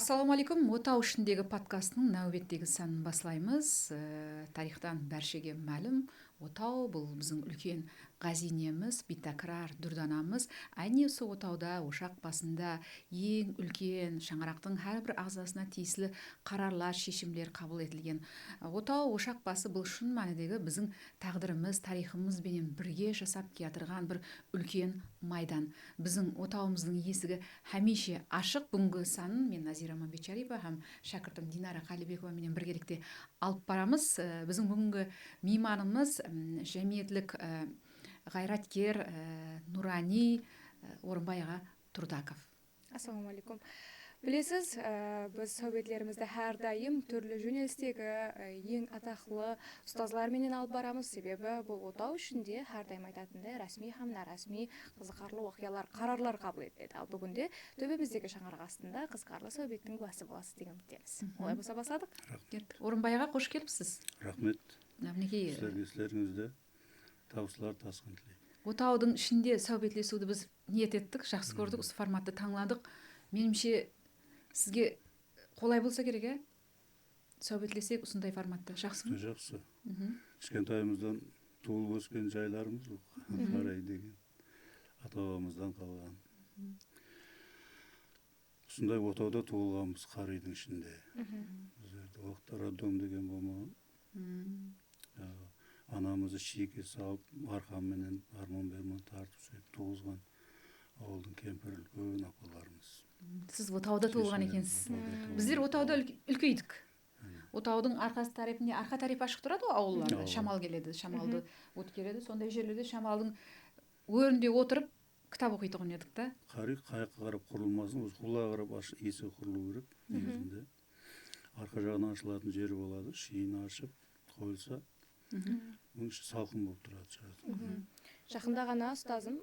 Ассалаумағалейкум. Отау ішіндегі подкастының нәубеттегі санын басылаймыз. Тарихтан бәршеге мәлім, отау бұл біздің үлкен ғазинеміз, битакрар дүрданамыз. Әне осы отауда ошақ басында ең үлкен шаңырақтың әрбір ағзасына тиесілі қарарлар, шешімдер қабыл етілген. Отау ошақ басы бұл шын мәнідегі біздің тағдырымыз, тарихымызбенен бірге жасап келатырған бір үлкен майдан. Біздің отауымыздың есігі хәмеше ашық. Бүгінгі санын мен Назира Мамбетшарипова һәм шәкіртім Динара Қалибекова менен біргелікте алып барамыз. Біздің бүгінгі мейманымыз жәмиетлік ғайраткер Нурани Орынбай аға Тұрдаков. Ассалаумағалейкум. Білесіз, біз сөйбетлерімізді әрдайым түрлі жөнелістегі ең атақлы ұстазларменен алып барамыз. Себебі бұл отау ішінде әрдайым айтатындай рәсми һәм нарасми қызықарлы оқиғалар, қарарлар қабыл етеді. Ал бүгінде төбеміздегі шаңырақ астында қызықарлы сөйбеттің куәсі боласыз деген үміттеміз. Олай болса бастадық. Орынбай аға қош келіпсіз. Рахмет. Мінекей, Сіздеріңізде табыстар тасқын тілеймін. отаудың ішінде сөйбетлесуді біз ниет еттік, жақсы көрдік, осы форматты таңладық. Меніңше сізге қолай болса керек, сөйбетлесек осындай форматта. Жақсы ма? Жақсы. Кішкентайымыздан туылып өскен жайларымыз Қарай деген ата-бабамыздан қалған. Осындай отауда туылғанбыз Қарайдың ішінде. Біздерде уақытта роддом деген болмаған. Анамызды шеке салып, арқанменен арман-берман тартып сөйтіп туғызған ауылдың кемпір үлкен апаларымыз. Сіз отауда туылған екенсіз. Біздер отауда үлкейдік. Отаудың арқасы тарапында арқа тарапы ашық тұрады ғой ауылларда. Шамал келеді, шамалды өткереді. Сондай жерлерде шамалдың өрінде отырып кітап оқитын едік та. Қарай қаяққа қарап құрылмасын, өзі құлаға қарап есігі құрылу керек негізінде. Арқа жағынан ашылатын жері болады, шиін ашып қойылса, оның іші салқын болып тұрады шығады. Жақында ғана ұстазым,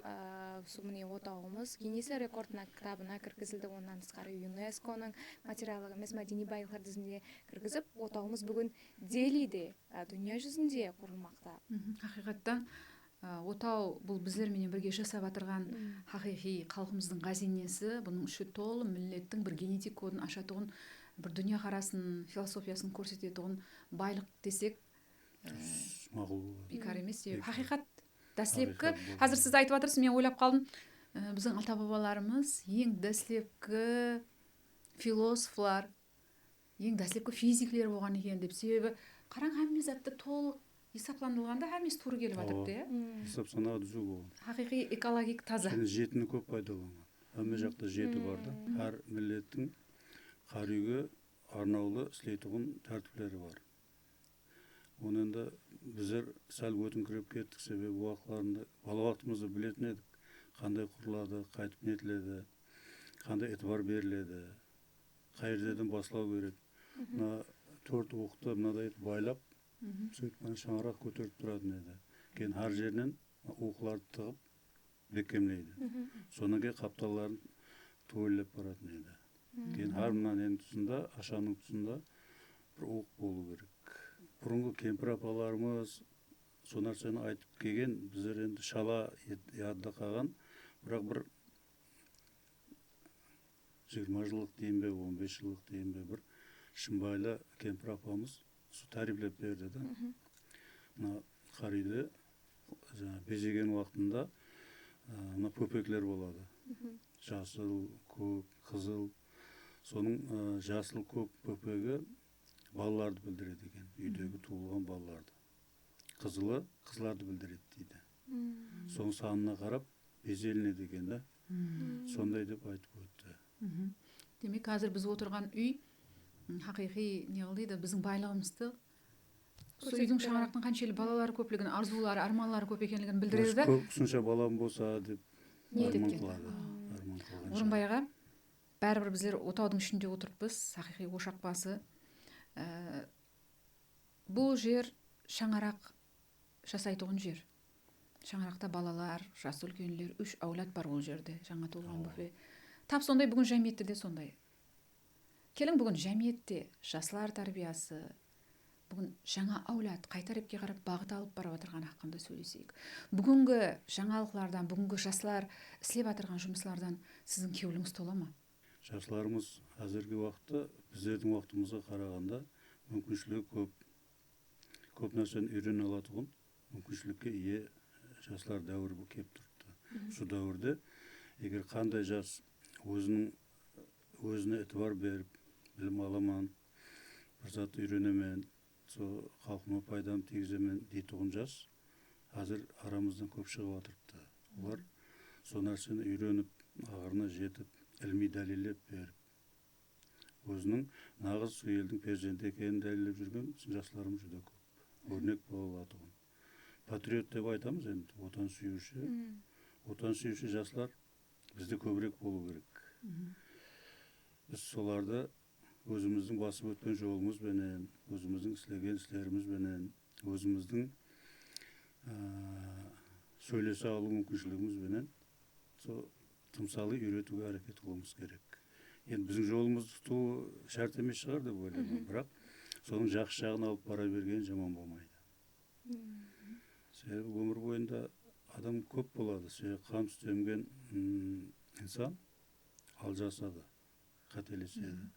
міне отауымыз Гиннес рекордына кітабына кіргізілді. Онан тысқары ЮНЕСКО-ның материалдық емес мәдени байлықтар тізіміне кіргізіп, отауымыз бүгін Делиде, дүние жүзінде құрылмақта. Хақиқаттан отау бұл біздерменен бірге жасап атырған хақиқи халқымыздың ғазинесі. Бұның іші толы миллеттің бір генетик кодын ашатығын, бір дүние қарасын, философиясын көрсететігін байлық десек бекар емес. Хақиқат дәслепкі. Қазір сіз айтып жатырсыз, мен ойлап қалдым. Біздің ата-бабаларымыз ең дәслепкі философлар, ең дәслепкі физиклер болған екен деп. Себебі қараң әмме затты толық есапландырылғанда әммесі туры келіп жатырды. Есап санаға түзу болған. Хақиқи экологик таза. Жетіні көп пайдаланған. Әмме жақта жеті барды. Әр миллеттің қар үйге арнаулы істейтұғын тәртіптері бар. Оны енді біздер сәл өтіңкіреп кеттік, себебі уақытларында бала уақытымызды білетін едік. Қандай құрылады, қайтып нетіледі, қандай етібар беріледі, қай жерден басылау керек. Мына төрт уықты мынадай байлап, сөйтіп шаңырақ көтеріп тұратын еді. Кейін әр жерінен уықларды тығып бекемлейді. Содан кейін қапталарын тойлап баратын еді. Кейін әр мынаның тұсында, ашаның тұсында бір уық болу керек. Бұрынғы кемпір апаларымыз сол нәрсені айтып келген, біздер енді шала ядда қалған, бірақ бір 20 жылдық дейін бе, 15 жылдық дейін бе бір шымбайлы кемпір апамыз тәріптеп берді да. Мына Қариды безеген уақытында мына пөпеклер болады. Жасыл, көк, қызыл. Соның жасыл көк пөпегі балаларды білдіреді екен, үйдегі туылған балаларды. Қызылы қызларды білдіреді дейді. Соның санына қарап безелінеді екен да. Сондай деп айтып өтті. Демек, қазір біз отырған үй хақиқи не қылдайды, біздің байлығымызды, сол үйдің шаңырақтың қаншелі балалары көплігін, арзулары, арманлары көп екенлігін білдіреді. Көпсінше балам болса деп арман қылады. Орынбай аға, бәрібір біздер отаудың ішінде отырыппыз, хақиқи ошақ басы. Бұл жер шаңырақ жасайтығын жер. Шаңырақта балалар, жас үлкенлер, 3 әулет бар ол жерде, жаңа туылған бүфе. Тап сондай бүгін жәмиетте де сондай. Келің бүгін жәмиетте жаслар тәрбиясы, бүгін жаңа әулет қайтарыпке қарап бағыт алып барып отырған хақында сөйлесейік. Бүгінгі жаңалықтардан, бүгінгі жаслар істеп отырған жұмыслардан сіздің кеуіліңіз тола ма? жастарымыз қазіргі уақытта біздердің уақытымызға қарағанда мүмкіншілігі көп нәрсені үйрене алатын мүмкіншілікке ие жастар дәуірі келіп тұрды. Şu дәуірде егер қандай жас өзіне етібар беріп, білім аламан, бір зат үйренемен, сол халқыма пайдам тигіземен дейтұғын жас қазір арамыздан көп шығып жатырды. Олар сол нәрсені үйреніп, ағырына жетіп, ілми дәлелеп беріп, өзінің нағыз сол елдің перзенті екенін дәлелеп жүрген жастарымыз жүдә көп. Өрнек болып жатыр. Патриот деп айтамыз енді, отан сүйуші жастар бізде көбірек болу керек. Біз соларды өзіміздің басып өткен жолымызбенен, өзіміздің істеген істерімізбенен, өзіміздің сөйлесе алу мүмкіншілігімізбенен сол тымсалы үйретуге әрекет қылуымыз керек. Енді біздің жолымызды тұту шарт емес шығар деп ойлаймын, бірақ соның жақсы жағын алып бара берген жаман болмайды. Себебі өмір бойында адам көп болады. Себебі қан түстемген инсан алжасады, қателеседі.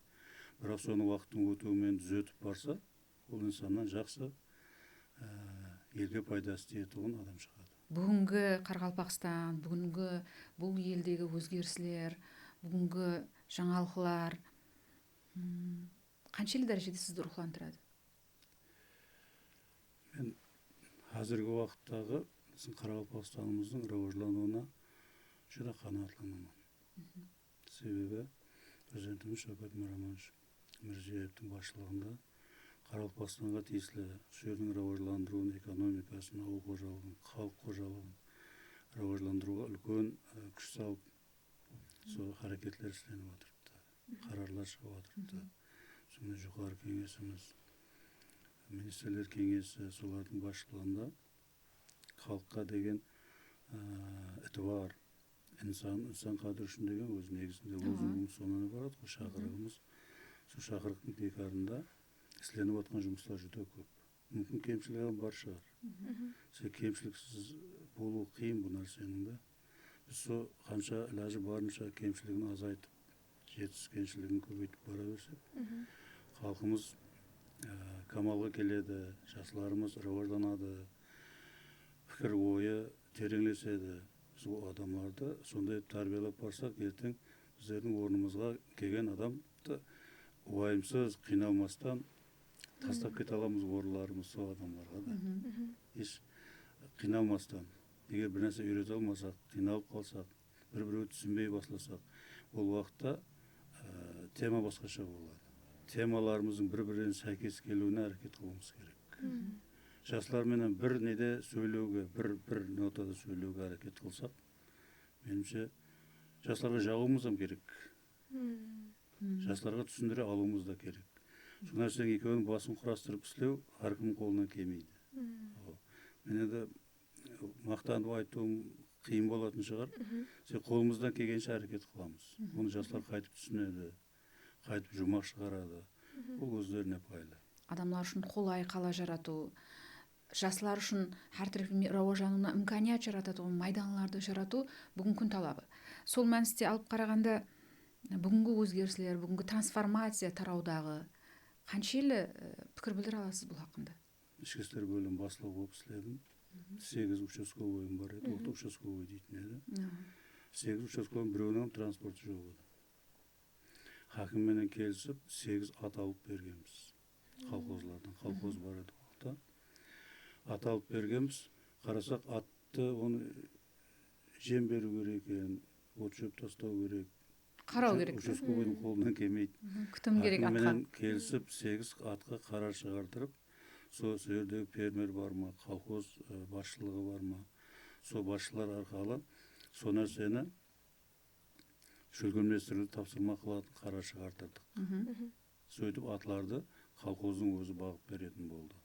Бірақ соны уақыттың өтуімен түзетіп барса, ол инсаннан жақсы елге пайдасы тиетұғын адам шығады. Бүгінгі Қарақалпақстан, бүгінгі бұл елдегі өзгеріслер, бүгінгі жаңалықлар қаншалы дәрежеде сізді рухландырады? Мен қазіргі уақыттағы біздің Қарақалпақстанымыздың рауажлануына жүре қанағаттанамын. Себебі президентіміз Шавкат Мирзиевтің басшылығында Қарақалпақстанға тиесілі жердің рауажландыруын, экономикасын, ауыл қожалығын, халық қожалығын рауажландыруға үлкен күш салып, сол харекетлер істеніп отырды, қарарлар шығып отырды. Сонда жоғары кеңесіміз, министрлер кеңесі, солардың басшылығында халыққа деген етібар, инсан қадір үшін деген өз негізінде лозунгымыз сонан барады, шақырығымыз. Сол шақырықтың текарында істеніп жатқан жұмыстар жүре көп. Мүмкін кемшілігі бар шығар. Кемшіліксіз болу қиын бұл нәрсенің де. Біз сол қанша ілажы барынша кемшілігін азайтып, жетіскеншілігін көбейтіп бара берсек, халқымыз камалға келеді, жастарымыз рауажданады, пікір ойы тереңлеседі. Сол адамдарды сондай тәрбиелеп барсақ, ертең біздердің орнымызға келген адамды уайымсыз, қиналмастан тастап кете аламыз орындарымыз сол адамдарға да. Еш қиналмастан. Егер бір нәрсе үйрете алмасақ, қиналып қалсақ, бір-біреуді түсінбей басласақ, ол уақытта тема басқаша болады. Темаларымыздың бір-біріне сәйкес келуіне әрекет қылуымыз керек. Жастарменен бір неде сөйлеуге, бір нотада сөйлеуге әрекет қылсақ, меніңше жастарға жағуымыз да керек. Жастарға түсіндіре алуымыз да керек. Сол нәрсенің екеуінің басын құрастырып істеу әркімнің қолынан келмейді. Мен енді мақтанып айтуым қиын болатын шығар. Қолымыздан келгенше әрекет қыламыз. Оны жастар қайтып түсінеді, қайтып жұмақ шығарады. Ол өздеріне пайлы. Адамлар үшін қолай қала жарату, жастар үшін әр түрлі рауаждануына имканият жаратады, майданларды жарату бүгін күн талабы. Сол мәністе алып қарағанда бүгінгі өзгеріслер, бүгінгі трансформация тараудағы қаншелі пікір білдіре аласыз бұл хақында? Ішкі істер бөлім бастығы болып істедім. 8 участковыйым бар еді, ол участковый дейтін еді. 8 участковыйым біреуінің транспорты жоқ еді. Хакімменен келісіп 8 ат алып бергенбіз. Колхозлардан, колхоз бар еді уақытта. Ат алып бергенбіз. Қарасақ атты оны жем беру керек екен, от шөп тастау керек. Қарау керек. Участковыйдың қолынан келмейді. Күтім керек атқа. Хакімменен келісіп 8 атқа қарар шығартырып, сол жердегі фермер бар ма, колхоз басшылығы бар ма, сол басшылар арқылы сол нәрсені шөлгенместіруді тапсырма қылатын қарар шығартырдық. Сөйтіп атларды колхоздың өзі бағып беретін болды.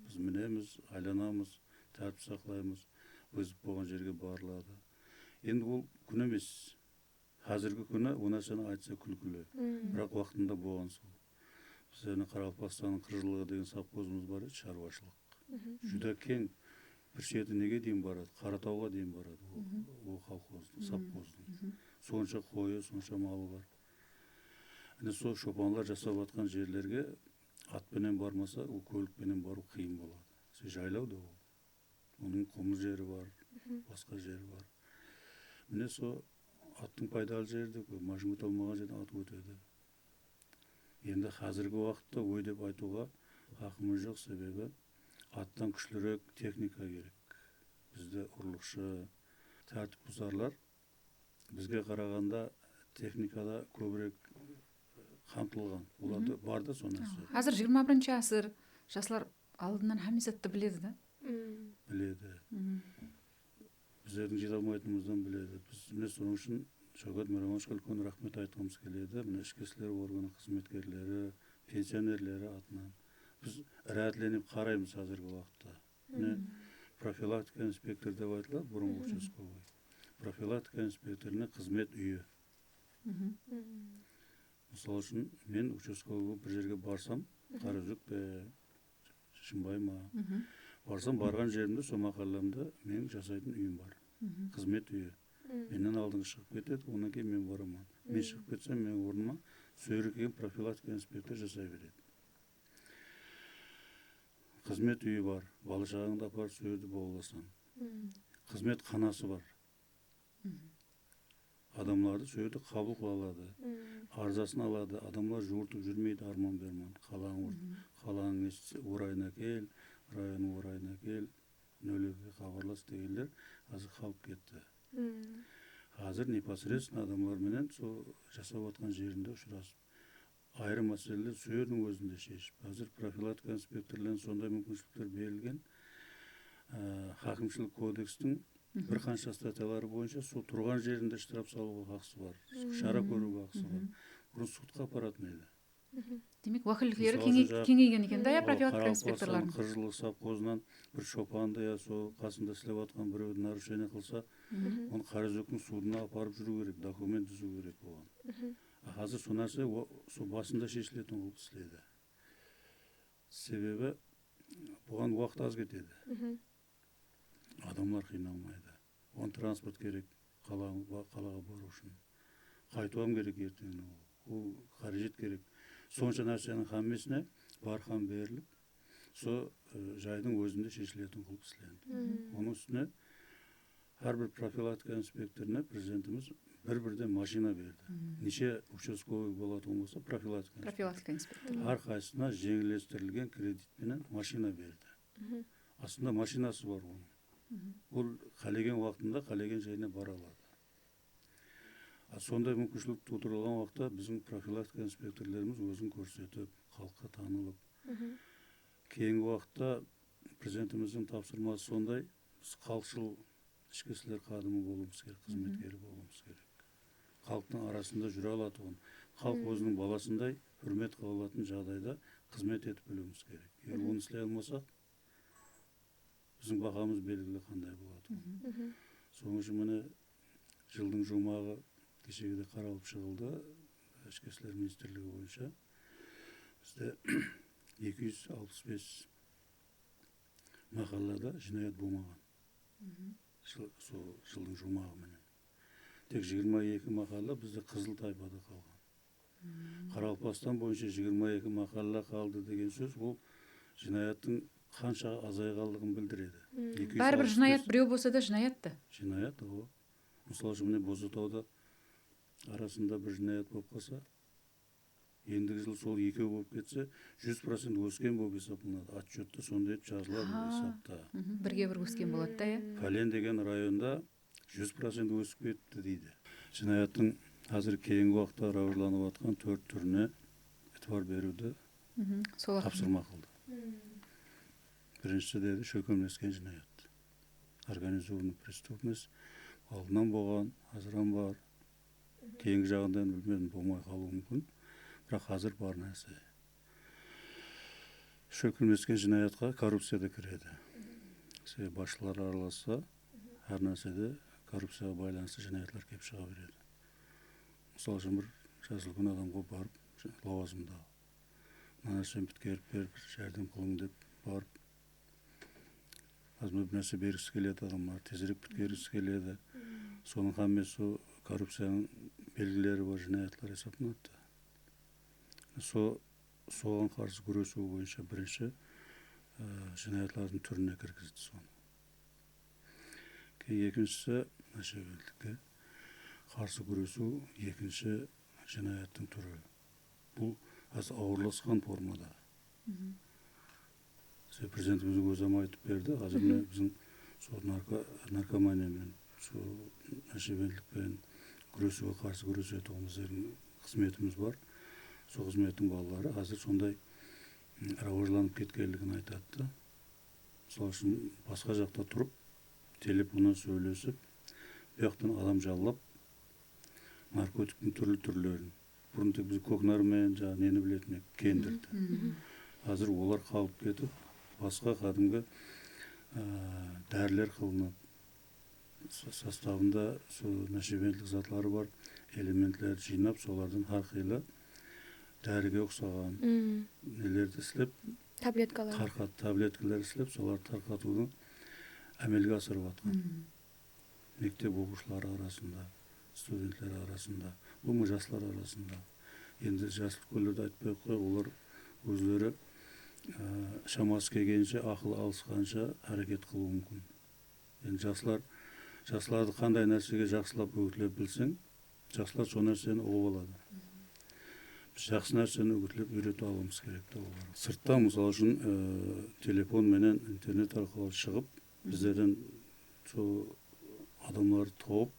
Біз мінеміз, айланамыз, тәртіп сақлаймыз, өзіп болған жерге барылады. Енді ол күн емес. Қазіргі күні ол нәрсені айтса күлкілі. Бірақ уақытында болған сол. Біздердің Қарақалпақстанның Қыржылығы деген совхозымыз бар еді, шаруашылық. Жүдә кең. Бір шеті неге дейін барады? Қаратауға дейін барады ол колхоздың, совхоздың. Сонша қойы, сонша малы бар. сол шопанлар жасап жатқан жерлерге атпенен бармаса, ол көлікпенен бару қиын болады. Жайлау да ол. Оның құмы жері бар, басқа жері бар. Міне сол аттың пайдалы жері де көп. Машина өте алмаған жерден ат өтеді. Енді қазіргі уақытта ой деп айтуға хақымыз жоқ, себебі аттан күшлірек техника керек. Бізде ұрлықшы, тәртіп бұзарлар бізге қарағанда техникада көбірек қамтылған. Оларда бар да сол нәрсе. Қазір 21 ғасыр, жастар алдынан һәм затты біледі да. Біледі. Біздердің жете алмайтынымыздан біледі. Біз міне соның үшін Шөгет Миромашқа үлкен рахмет айтқымыз келеді. Міне ішкі істер органы қызметкерлері, пенсионерлері атынан. Біз рәтленіп қараймыз қазіргі уақытта. Міне профилактика инспектор деп айтылады, бұрынғы участковый. Профилактика инспекторына қызмет үйі. Мысалы үшін мен участковый бір жерге барсам, Қараүзек пе, Шымбай ма, барсам барған жерімде, сол мақалламда менің жасайтын үйім бар. Қызмет үйі. Менен алдыңғы шығып кетеді, онан кейін мен барамын. Мен шығып кетсем, мен орныма сөйрек келген профилактика инспектор жасай береді. Қызмет үйі бар, бала шағаңды апарып сөйреді боласың. Қызмет қанасы бар. Адамларды сөйреді қабыл қыла алады. Арзасын алады. Адамлар жуыртып жүрмейді, арман берман. Қалаң орайына кел, район орайына кел, нөлеге хабарлас дегендер қазір қалып кетті. Қазір непосредственно адамдарменен сол жасап жатқан жерінде ұшырасып, айрым мәселелер сөйердің өзінде шешіп. Қазір профилактика инспекторларына сондай мүмкіншіліктер берілген. Хакімшілік кодекстің бір қанша статьялары бойынша сол тұрған жерінде штраф салуға хақысы бар, шара көруге хақысы бар. Бұрын сотқа апаратын еді. Демек, уәкілдіктері кеңейген екен да, профилактика инспекторларын. Қыржылық совхозынан бір шопанды я сол қасында істеп жатқан біреуді нарушение қылса, оны Қараүзектің судына апарып жүру керек, документ түзу керек оған. Қазір сол нәрсе сол басында шешілетін қылып істеледі. Себебі бұған уақыт аз кетеді. Адамлар қиналмайды. Оған транспорт керек қалаға бару үшін. Қайтуам керек ертеңіне ол қаражет керек. Сонша нәрсенің хаммесіне бархан беріліп, сол жайдың өзінде шешілетін қылып істеледі. Оның үстіне әрбір профилактика инспекторына президентіміз бір-бірден машина берді. Неше участковый болатын болса профилактика инспектор. Әрқайсысына жеңілдетілген кредитпенен машина берді. Астында машинасы бар оның. Ол қалеген уақытында қалеген жеріне бара алады. Сондай мүмкіншілік тудырылған уақытта біздің профилактика инспекторларымыз өзін көрсетіп, халыққа танылып. Кейінгі уақытта президентіміздің тапсырмасы сондай, біз халықшыл ішкі істер қадымы болуымыз керек, қызметкері болуымыз керек. Халықтың арасында жүре алатын, халық өзінің баласындай hürmet қыла алатын жағдайда қызмет етіп білуіміз керек. Егер оны істей алмасақ, біздің бағамыз белгілі қандай болады. Соның үшін міне жылдың жұмағы кешегіде қаралып шығылды, ішкі істер министрлігі бойынша. Бізде 265 мақалада жинаят болмаған. Сол жылдың жұмағы менен. Тек 22 мақала бізде қызыл тайпада қалған. Қаралпастан бойынша 22 мақала қалды деген сөз, ол жинаяттың қанша азайғандығын білдіреді. Бәрібір жинаят біреу болса да жинаятты. Жинаят, о. Мысалы үшін міне Бозатауда арасында бір жинаят болып қалса, ендігі жыл сол екеу болып кетсе, 100% өскен болып есептелінеді. Отчетта сондай жазылады есапта. Бірге бір өскен болады да, Пәлен деген районда 100% өсіп кетті дейді. Жинаяттың қазір кейінгі уақытта рауырланып жатқан 4 түріне етібар беруді тапсырма қылды. Біріншісі деді шөкемлескен жинаят. Организованный преступность алдынан болған, азыран бар. Кейінгі жағынан білмедім, болмай қалуы мүмкін. Бірақ қазір бар нәрсе. Шөкемлескен жинаятқа коррупция да кіреді. Себебі басшылар араласса, әр нәрседе коррупцияға байланысты жинаятлар келіп шыға береді. Мысалы үшін бір жазылған адамға барып, лауазымда мына нәрсені біткеріп беріп, жәрдем қылың деп барып, азмы бір нәрсе бергісі келеді адамдар, тезірек біткергісі келеді. Соның хаммесі коррупцияның белгілері бар жинаятлар есептелінеді. соған қарсы күресу бойынша бірінші жинаятлардың түріне кіргізді соны. Кейін екіншісі нәшебелікке қарсы күресу екінші жинаяттың түрі. Бұл аз ауырласқан формада. Президентіміздің өзі айтып берді. Қазір біздің наркоманиямен, нәшебелікпен күресуге қарсы күресетуіміздің қызметіміз бар. Сол қызметтің балалары қазір сондай рауажланып кеткенлігін айтады. Мысалы үшін басқа жақта тұрып, телефоннан сөйлесіп, бұяқтан адам жаллап, наркотиктің түрлі түрлерін. Бұрын тек біз көкнармен, нені білетін кендірді. Қазір олар қалып кетіп, басқа қадымғы дәрілер қылынып, составында нәшебелік затлары бар элементлер жинап, солардан арқылы дәріге ұқсаған нелерді істеп, таблеткалар істеп, соларды тарқатуды әмелге асырып атқан. Мектеп оқушылары арасында, студенттер арасында, бұл жастар арасында. Енді жас үлкендерді айтпай қой, олар өздері шамасы келгенше, ақыл алысқанша әрекет қылуы мүмкін. Енді жасларды қандай нәрсеге жақсылап өтілеп білсең, жақсылар сол нәрсені оғып алады. Біз жақсы нәрсені өтілеп үйретіп алуымыз керек. Сыртта, мысалы үшін, телефон менен интернет арқылы шығып, біздерден сол адамларды тауып,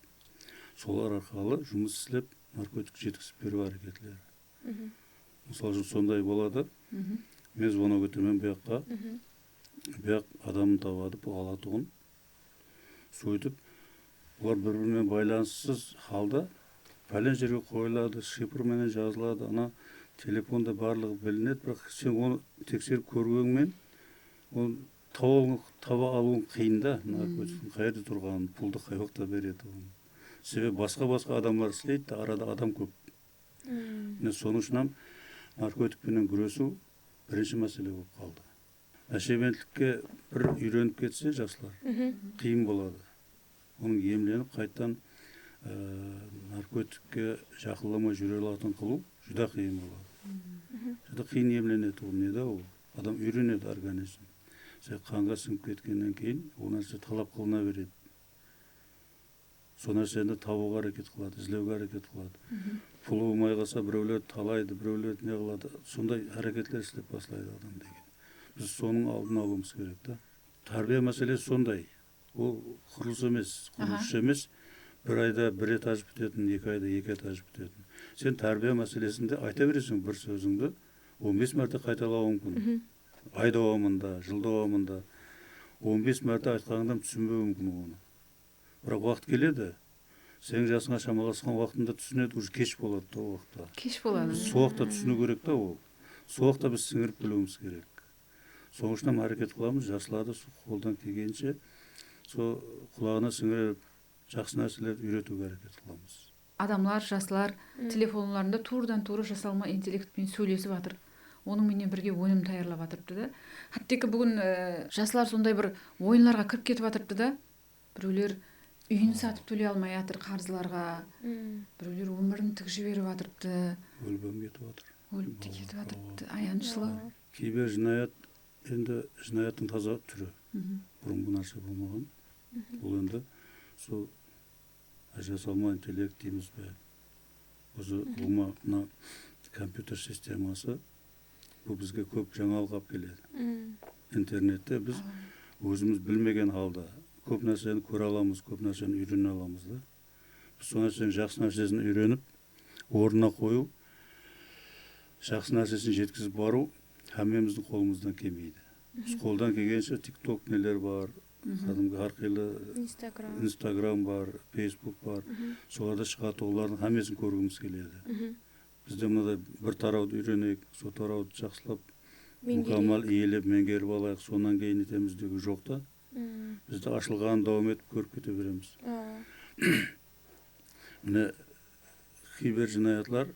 солар арқылы жұмыс істеп, наркотик жеткізіп беру әрекетлері. Мысалы үшін, сондай болады. Мен звонок етемін бұяққа, бұяқ адамын табады, бұл алатұғын. Сөйтіп, олар бір-бірімен байланыссыз халда, пәлен жерге қойылады, шифрменен жазылады, ана телефонда барлығы білінеді, бірақ сен оны тексеріп көргенмен, оны таба алуың қиын да, наркотиктің қайда тұрғанын, пулды қай уақытта береді. Себебі басқа адамдар істейді, арада адам көп. Соның үшін наркотикпенен күресу бірінші мәселе болып қалды. Нәшебелікке бір үйреніп кетсе жаслар, қиын болады. Оның емленіп қайттан наркотикке жақыламай жүре алатын қылу жүда қиын болады. Жүда қиын емленеді. Ол не да ол? Адам үйренеді организм. Қанға сіңіп кеткеннен кейін ол нәрсе талап қылына береді. Сол нәрсені табуға әрекет қылады, іздеуге әрекет қылады. Пұлы болмай қалса біреулер талайды, біреулер не қылады. Сондай әрекетлер істеп бастайды адам деген. Біз соның алдын алуымыз керек та. Тәрбие мәселесі сондай. Ол құрылыс емес, құрылысшы емес. Бір айда бір этаж бітетін, 2 айда 2 этаж бітетін. Сен тәрбие мәселесінде айта бересің бір сөзіңді, 15 мәрте қайталауы мүмкін. Ай давамында, жыл давамында 15 мәрте айтқаныңдан түсінбеуі мүмкін оны. Бірақ уақыт келеді, сенің жасыңа шамаласқан уақытында түсінеді, уже кеш болады да уақытта. Кеш болады. Сол уақытта түсіну керек та ол. Сол уақытта біз сіңіріп білуіміз керек. Соның үшін әрекет қыламыз, жасларды қолдан келгенше сол құлағына сіңіріп жақсы нәрселерді үйретуге әрекет қыламыз. Адамлар, жаслар телефонларында турдан-туры жасалма интеллектпен сөйлесіп жатыр. Оның менен бірге өнім таярлап жатырды да. Хаттекі бүгін жаслар сондай бір ойынларға кіріп кетіп жатырды да. Біреулер үйін сатып төлей алмай жатыр қарызларға. Біреулер өмірін тік жіберіп жатырды. Өлбем кетіп жатыр. Өліп те кетіп жатырды. Аянышылы. Кейбір жинаят, енді жинаяттың таза түрі. Бұрын бұл нәрсе болмаған. Бұл енді сол жасалма интеллект дейміз бе. Өзі болмағына компьютер системасы бұл бізге көп жаңалық алып келеді. Интернетте біз өзіміз білмеген халда көп нәрсені көре аламыз, көп нәрсені үйрене аламыз да. Біз сол нәрсенің жақсы нәрсесін үйреніп, орнына қою, жақсы нәрсесін жеткізіп бару әмеміздің қолымыздан келмейді. Біз қолдан келгенше TikTok нелер бар, кәдімгі арқылы Instagram бар, Facebook бар. Соларда шығатын олардың әмесін көргіміз келеді. Бізде мынадай бір тарауды үйренейік, сол тарауды жақсылап, мұқамал иелеп, меңгеріп алайық, сонан кейін етеміз деуге жоқ та. Бізді ашылған дауым етіп көріп кете береміз. Міне кейбір жинаятлар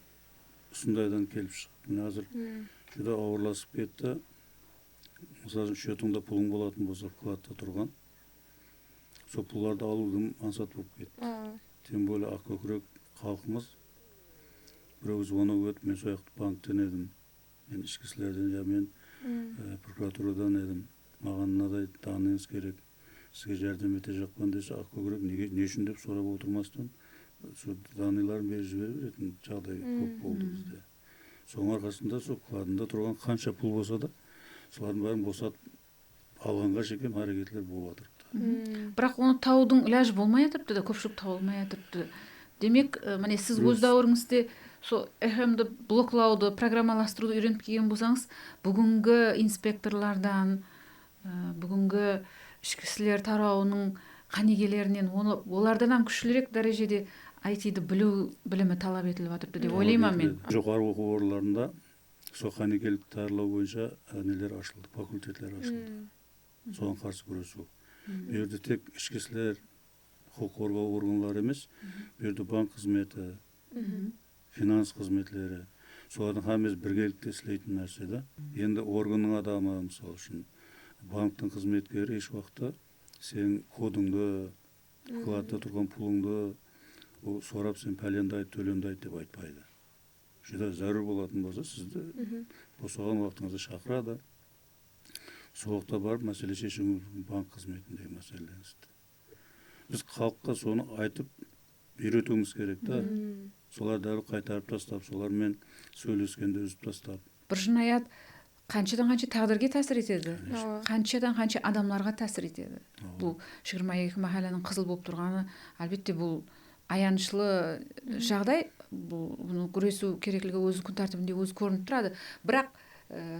сондайдан келіп шығып. Міне қазір жүда ауырласып кетті. Мысалы шөтіңде пұлың болатын болса, вкладта тұрған. Сол пұлларды алудың ансат болып кетті. Тем более ақ көкірек халқымыз біреу звонок өтіп, мен сояқты банктен едім. мен ішкі істерден я мен прокуратурадан едім, маған мынадай даныңыз керек, сізге жәрдем ете жақпан десе, көкірек не үшін деп сұрап отырмастан сол даныйларын беріп жібере беретін жағдай көп болды бізде. Соның арқасында сол кладында тұрған қанша пұл болса да солардың бәрін босатып алғанға шекем әрекетлер болып жатырды. Бірақ оны таудың ілажы болмай жатырды да, көпшілік таба алмай жатырды. Демек, міне сіз өз дәуіріңізде сол FM-ді блоклауды, программаластыруды үйреніп келген болсаңыз, бүгінгі инспекторлардан, бүгінгі ішкі істер тарауының қанегелерінен олардан күштірек дәрежеде IT-ді білу білімі талап етіліп жатырды деп ойлаймын мен. Жоғары оқу орындарында сол қанегелік даярлау бойынша нелер ашылды, факультетлер ашылды. Соған қарсы күресу. Бұл жерде тек ішкі істер, құқық қорғау органдары емес, бұл жерде банк қызметі, финанс қызметлері, солардың хамыз біргелікте істейтін нәрсе да. Енді органның адамы, мысалы үшін, банктың қызметкері еш уақытта сен кодыңды, вкладта тұрған пулыңды сорап сен пәленді айт, төленді айт деп айтпайды. Жүда зәру болатын болса, сізді босаған уақытыңызды шақырады. Соғықта барып мәселе шешіңіз банк қызметіндегі мәселеңізді. Біз халыққа соны айтып үйретуіміз керек та. Солар дәл қайтарып тастап, солармен сөйлескенде үзіп тастап. Бір жинаят қаншадан қанша тағдырге тәсір етеді, қаншадан қанша адамларға тәсір етеді. Бұл 22 махалланың қызыл болып тұрғаны, әлбетте бұл аянышылы жағдай, бұны күресу керектігі өз күн тәртібінде өзі көрініп тұрады. Бірақ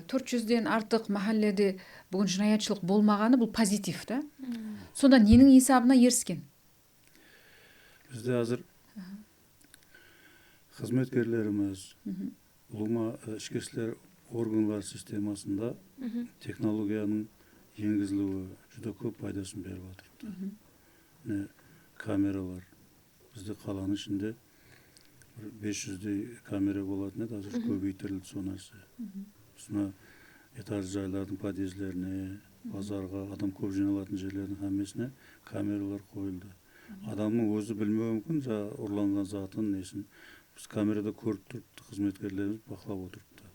400-ден артық махалледе бүгін жинаятшылық болмағаны бұл позитив да. Сонда ненің есабына еріскен? Бізде әзір қызметкерлеріміз, ішкі істер органдар системасында технологияның енгізілуі жүда көп пайдасын беріп жатыр. Камералар. Бізде қаланың ішінде 500-дей камера болатын еді, әзір көбейтірілді сол нәрсе. Үстіне этаж жайлардың подъездеріне, базарға, адам көп жиналатын жерлердің әмесіне камералар қойылды. Адамның өзі білмеуі мүмкін, ұрланған затын несін. Біз камерада көріп тұрыпты, қызметкерлеріміз бақылап отырыпты.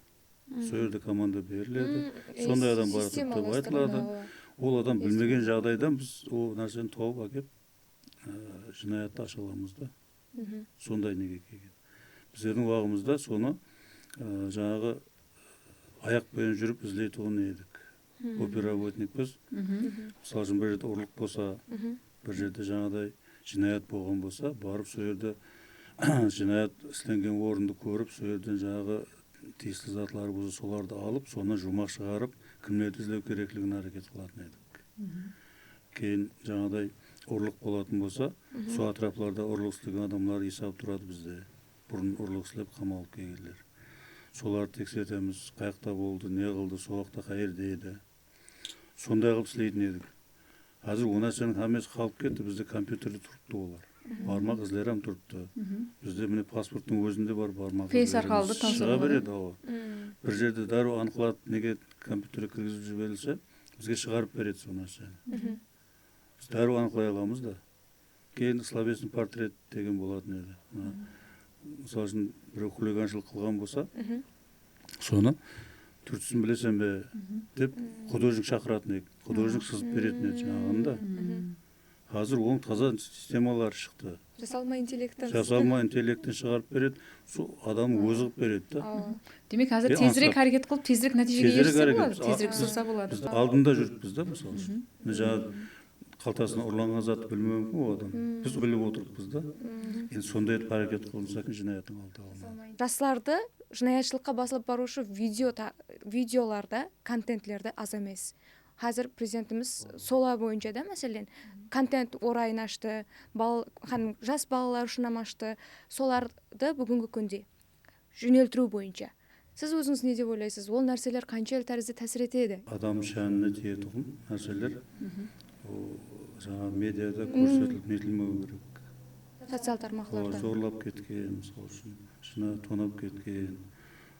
Сол жерде команда беріледі, сондай адам барып деп айтылады. Ол адам білмеген жағдайдан біз ол нәрсені тауып әкеп жинаятты аша аламыз да. Сондай неге келген. Біздердің уағымызда соны жаңағы аяқпен жүріп іздейтұғын едік. Операботникпіз. Мысалы үшін бір жерде ұрлық болса, бір жерде жаңадай жинаят болған болса, барып сол жерде жинаят істенген орынды көріп, сол жерден жаңағы тиісті затлары болса, соларды алып, соны жұмақ шығарып, кімдерді іздеу керектігін әрекет қылатын едік. Кейін жаңадай ұрлық болатын болса, сол атрапларда ұрлық істеген адамдар есап тұрады бізде. Бұрын ұрлық істеп қамалып келгендер. Соларды тексертеміз, қаяқта болды, не қылды, соғақта қайерде еді. Сондай қылып істейтін едік. Қазір ол нәрсенің хамесі қалып кетті, бізде компьютерде тұрыпты олар. Бармақ іздері тұрыпты. Бізде міне паспорттың өзінде бар бармақ іздері. Шыға береді. Бір жерде дәру анықталып, неге компьютерге кіргізіп жіберілсе, бізге шығарып береді сол нәрсені. Біз дәру анықлай аламыз да. Кейін словесный портрет деген болатын еді. Мысалы үшін бір хулиганшылық қылған болса, соны түртісін білесен бе деп художник шақыратын еді. Художник сызып беретін еді жаңағында. Қазір оң таза системалар шықты. Жасалма интеллекттен шығарып береді, сол адам өзі қылып береді. Демек, қазір тезірек әрекет қылып, тезірек нәтижеге ерсе болады, тезірек сұрса болады. Біз алдында жүріппіз да, мысалы үшін. Жаңағы қалтасына ұрланған затты білмеу мүмкін ол адам. Біз біліп отырыппыз да. Енді сондай әрекет қылынса жинаяттың алды алынады. Жастарды жинаятшылыққа басылып барушы видеоларда, контентлерді аз емес. Қазір президентіміз сола бойынша да мәселен контент орайын ашты, жас балалар үшін ашты, соларды бүгінгі күнде жөнелтіру бойынша. Сіз өзіңіз не деп ойлайсыз? Ол нәрселер қанша тәрізді тәсір етеді? Адам шәніне тиетін нәрселер жаңа медиада көрсетіліп нетілмеу керек. Социал тармақларда. Зорлап кеткен, мысалы үшін, шына тонап кеткен,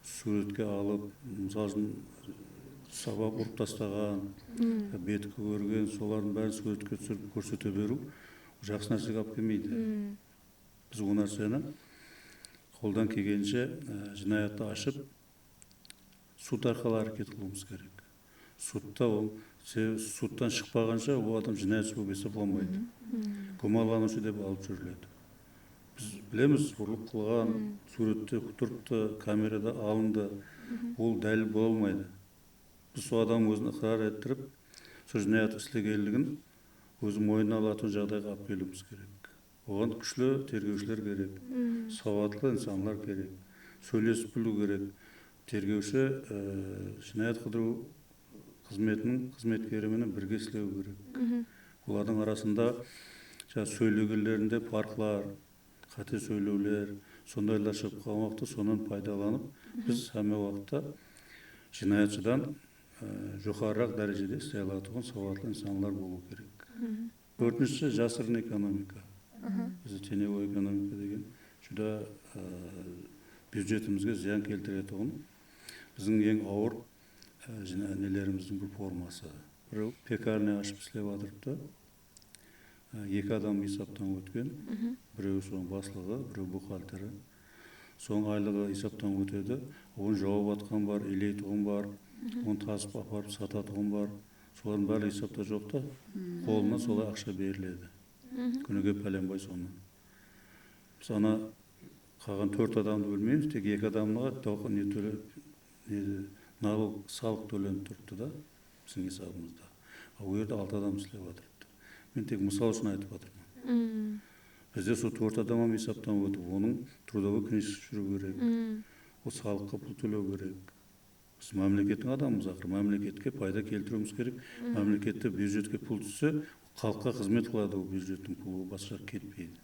суретке алып, мысалы үшін сабақ ұрып тастаған, беті көрген, солардың бәрін суретке түсіріп көрсете беру жақсы нәрсеге алып келмейді. Біз ол нәрсені қолдан келгенше жинаятты ашып, сот арқылы әрекет қылуымыз керек. Сотта ол соттан шықпағанша ол адам жинаятшы болып есептелмайды. Бумаланушы деп алып жүріледі. Біз білеміз, ұрлық қылған, суретте тұрыпты, камерада алынды, ол дәлел бола алмайды. Біз сол адам өзін ықрар еттіріп, сол жинаят істегенлігін өзі мойнына алатын жағдайға алып келуіміз керек. Оған күшлі тергеушілер керек, сауатлы инсанлар керек, сөйлесіп білу керек. Тергеуші жинаят қыдыру қызметінің қызметкерімен бірге істеу керек. Олардың арасында сөйлегендерінде фарқлар, қате сөйлеулер, сондайлар шығып қалған уақытта сонан пайдаланып, біз әме уақытта жинаятшыдан жоғарырақ дәрежеде істей алатын сауатлы инсанлар болу керек. Төртіншісі жасырын экономика. Бізде теневой экономика деген жүда бюджетімізге зиян келтіретұғын біздің ең ауыр нелеріміздің бір формасы. Бір пекарня ашып істеп жатырыпты. Екі адам есаптан өткен, біреу соның баслығы, біреу бухгалтері. Соның айлығы есаптан өтеді, оны жауап атқан бар, илейтұғын бар, оны тасып апарып сататұғын бар. Солардың бәрі есапта жоқ та, қолына солай ақша беріледі. Күніге пәленбай соны. Біз ана қалған 4 адамды бөлмейміз, тек 2 адамға налог салық төленіп тұрды да, біздің есабымызда. Ол жерде 6 адам істеп жатырды. Мен тек мысал үшін айтып жатырмын. Бізде сол 4 адам есаптан өтіп, оның трудовой книжкасы жүру керек. Ол салыққа пұл төлеу керек. Біз мемлекеттің адамымыз, ақыры мемлекетке пайда келтіруіміз керек. Мемлекетте бюджетке пұл түссе, халыққа қызмет қылады, ол бюджеттің пұлы басқа кетпейді.